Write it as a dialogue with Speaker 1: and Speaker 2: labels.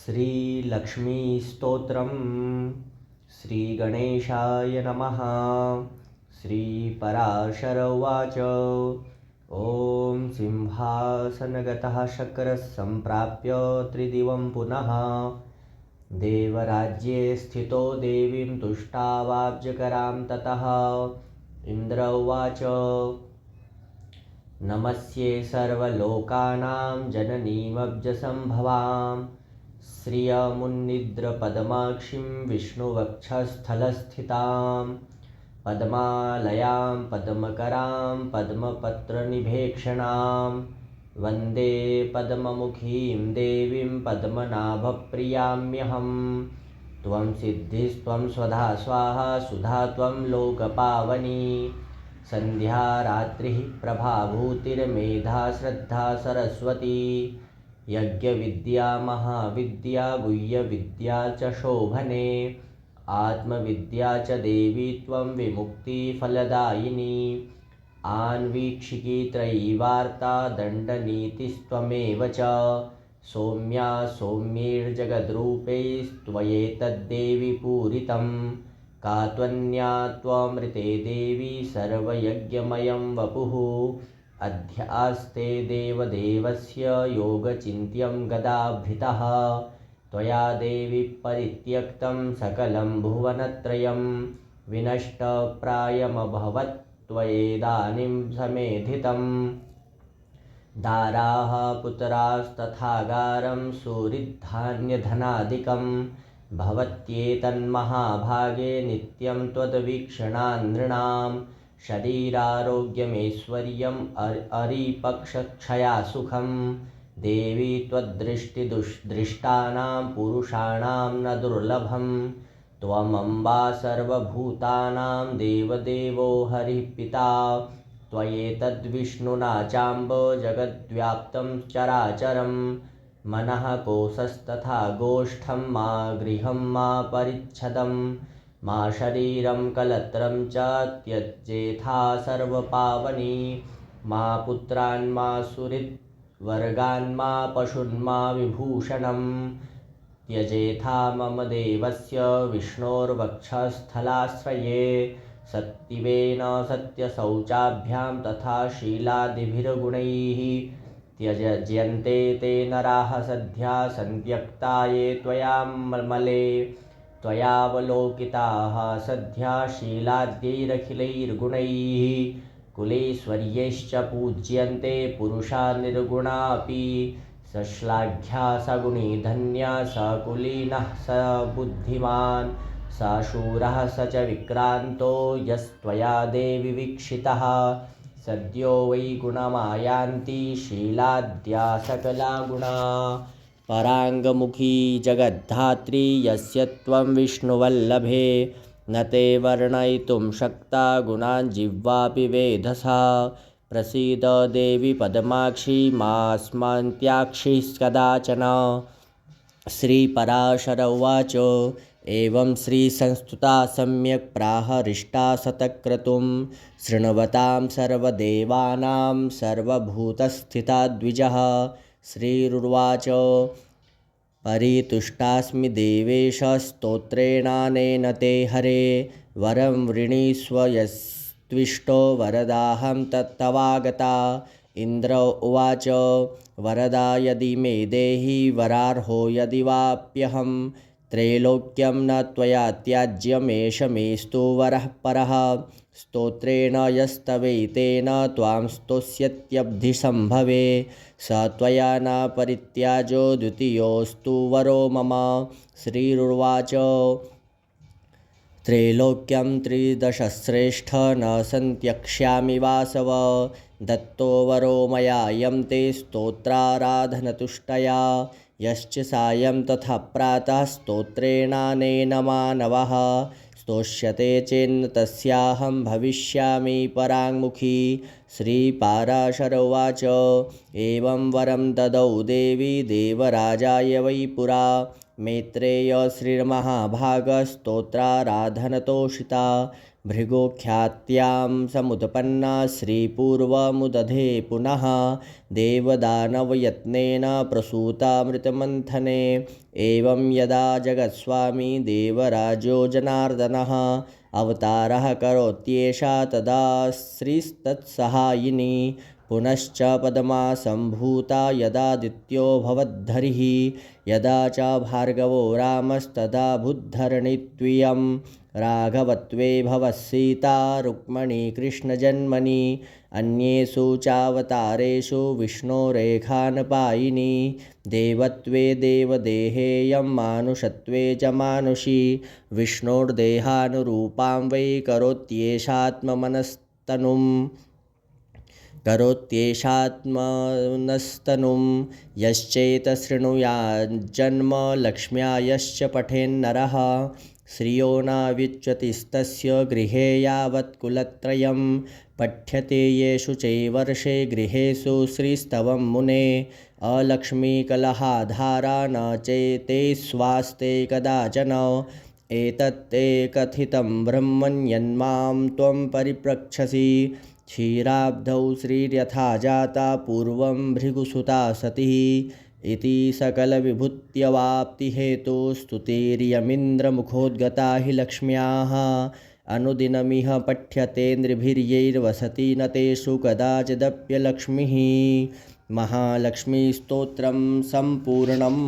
Speaker 1: श्रीलक्ष्मीस्तोत्रम्। श्रीगणेशाय नमः। श्रीपराशर उवाच। ॐ सिंहासनगतः शक्रः सम्प्राप्य त्रिदिवं पुनः देवराज्ये स्थितो देवीं तुष्टावाब्जकरां ततः। इन्द्र उवाच। नमस्ये सर्वलोकानां जननीमब्जसम्भवां श्रियमुन्निद्रपद्माक्षीं विष्णुवक्षस्थलस्थितां पद्मालयां पद्मकरां पद्मपत्रनिभेक्षणां वन्दे पद्ममुखीं देवीं पद्मनाभप्रियाम्यहं। त्वं सिद्धिस्त्वं स्वधा स्वाहा सुधा त्वं लोकपावनी संध्या रात्रिः प्रभाभूतिर्मेधा श्रद्धा सरस्वती यज्ञविद्या महाविद्या गुह्यविद्या च शोभने आत्मविद्या च देवी त्वं विमुक्तिफलदायिनी आन्वीक्षिकी त्रयीवार्ता दण्डनीतिस्त्वमेव च सौम्या सौम्यैर्जगद्रूपैस्त्वयेतद्देवि पूरितम् का त्वन्या त्वमृते देवी सर्वयज्ञमयं वपुः अध्यास्ते देवदेवस्य योगचिन्त्यं गदाभृतः त्वया देवी परित्यक्तं सकलं भुवनत्रयं विनष्टप्रायमभवत् त्वयेदानीं समेधितं दाराः पुत्रास्तथागारं सुहृद्धान्यधनादिकं भवत्येतन्महाभागे नित्यं त्वद्वीक्षणानृणां शरीरारोग्यमैश्वर्यम् अरिपक्षक्षया सुखं देवी त्वद्दृष्टिदृष्टानां पुरुषाणां न दुर्लभं त्वमम्बा सर्वभूतानां देवदेवो हरिः पिता त्वयेतद्विष्णुना चाम्ब जगद्व्याप्तं चराचरं मनः कोशस्तथा गोष्ठं मा गृहं मा परिच्छदं मा शरीरं कलत्रं च त्यजेथा सर्वपावनी मा पुत्रान् मा सुहृद्वर्गान् मा पशून् मा विभूषणं त्यजेथा मम देवस्य विष्णोर्वक्षस्थलाश्रये सत्तिवेन सत्यशौचाभ्यां तथा शीलादिभिर्गुणैः त्यज्यन्ते ते नराः सद्या सन्त्यक्ता ये त्वया मले त्वयावलोकिताः सद्या शीलाद्यैरखिलैर्गुणैः कुलेश्वर्यैश्च पूज्यन्ते पुरुषा निर्गुणापि सश्लाघ्या सगुणी धन्या सकुलीनः स बुद्धिमान् स शूरः स च विक्रान्तो यस्त्वया देवि वीक्षितः सद्यो वै गुणमायान्ति शीलाद्या सकला गुणा पराङ्गमुखी जगद्धात्री यस्य त्वं विष्णुवल्लभे न ते वर्णयितुं शक्ता गुणान् जिह्वापि वेधसा प्रसीद देवी पद्माक्षी मास्मन्त्याक्षी कदाचन। श्रीपराशर उवाच। एवं श्रीसंस्तुता सम्यक् प्राह हृष्टा शतक्रतुं शृण्वतां सर्वदेवानां सर्वभूतस्थिता द्विजः। श्रीरुवाच। परितुष्टास्मि देवेश स्तोत्रेणानेन ते हरे वरं वृणीष्व यस्त्विष्टो वरदाहं तत्तवागता। इन्द्र उवाच। वरदा यदि मे देहि वरार्हो यदि वाप्यहं त्रैलोक्यं न त्वया त्याज्यमेष मेस्तु वरः परः स्तोत्रेण यस्तवैतेन त्वां स्तोष्यत्यब्धिसम्भवे स त्वया न परित्याजो द्वितीयोऽस्तु वरो मम। श्रीरुवाच। त्रैलोक्यं त्रिदशश्रेष्ठ न सन्त्यक्ष्यामि वासव दत्तो वरो मया यं ते स्तोत्राराधनतुष्टया यश्च सायं तथा प्रातः स्तोत्रेणानेन मानवः स्तोष्यते चेन्न तस्याहं भविष्यामि पराङ्मुखी। श्रीपराशर उवाच। एवं वरं ददौ देवी देवराजाय वै पुरा मैत्रेय श्रीर्महाभागस्तोत्राराधनतोषिता भृगुख्यात्यां समुत्पन्ना श्रीपूर्वमुदधे पुनः देवदानवयत्नेन प्रसूतामृतमन्थने एवं यदा जगत्स्वामी देवराजो जनार्दनः अवतारः करोत्येषा तदा श्रीस्तत्सहायिनी पुनश्च पद्मा सम्भूता यदादित्यो भवद्धरिः यदा च भार्गवो रामस्तदा बुद्धरणित्वियं राघवत्वे भवसीता रुक्मणी कृष्णजन्मनि अन्येषु चावतारेषु विष्णोरेखानपायिनी देवत्वे देवदेहेयं मानुषत्वे च मानुषी विष्णोर्देहानुरूपां वै करोत्येषात्मनस्तनुं यश्चैतशृणुयाज्जन्म लक्ष्म्या यश्च पठेन्नरः श्रियो न विच्यतिस्तस्य गृहे यावत् कुलत्रयं पठ्यते येषु चैवर्षे गृहेषु श्रीस्तवं मुने अलक्ष्मीकलहाधारा न चेते स्वास्ते कदाचन एतत्ते कथितं ब्रह्मण्यन्मां त्वं परिप्रच्छसि क्षीराब्धौ श्रीर्यथा जाता पूर्वं भृगुसुता सती इति सकलविभूत्यवाप्तिहेतुस्तुतिर्यमिन्द्रमुखोद्गता हि लक्ष्म्याः अनुदिनमिह पठ्यतेन्द्रिभिर्यैर्वसति न तेषु कदाचिदप्यलक्ष्मीः महालक्ष्मीस्तोत्रं सम्पूर्णम्।